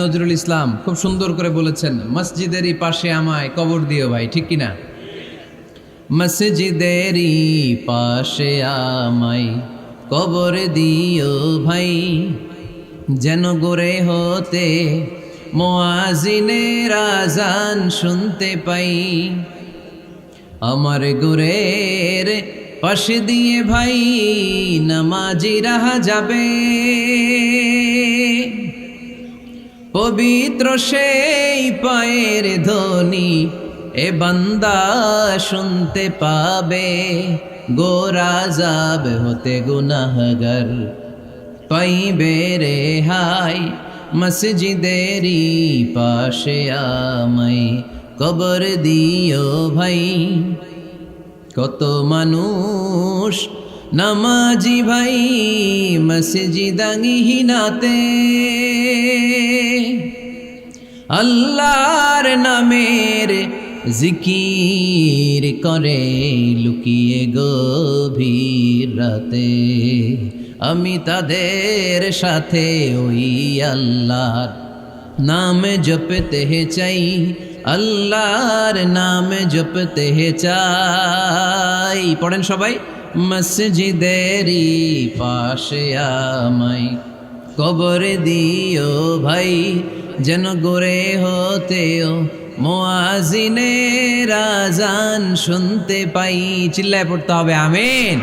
নজরুল ইসলাম খুব সুন্দর করে বলেছেন, মসজিদেরই পাশে আমায় কবর দিও ভাই, ঠিক কিনা? মসজিদেরই পাশে আমায় কবর দিও ভাই, যেন গোরে হতে মুয়াজ্জিনের আযান শুনতে পাই। আমার গোরের পাশে দিয়ে ভাই নামাজিরা যাবে, পবিত্র সেই পায়ের ধ্বনি এ বান্দা শুনতে পাবে। গোরা যাব হতে গুনাহগার পাইবে রেহাই, মসজিদেরই পাশে আমায় কবর দিও ভাই। কত মানুষ নামাজি ভাই মসজিদাঙ্গিহীনাতে, আল্লাহর নামের জিকির করে লুকিয়ে গভীর রাতে। আমি তাদের সাথে ওই আল্লাহর নাম জপতে চাই, আল্লাহর নাম জপতে চাই। পড়েন সবাই, মসজিদেরই পাশে আমায় কবর দিও ভাই, যেন গোরে হতেও মুয়াজ্জিনের আযান শুনতে পাই। চিল্লায় পড়তে হবে আমিন।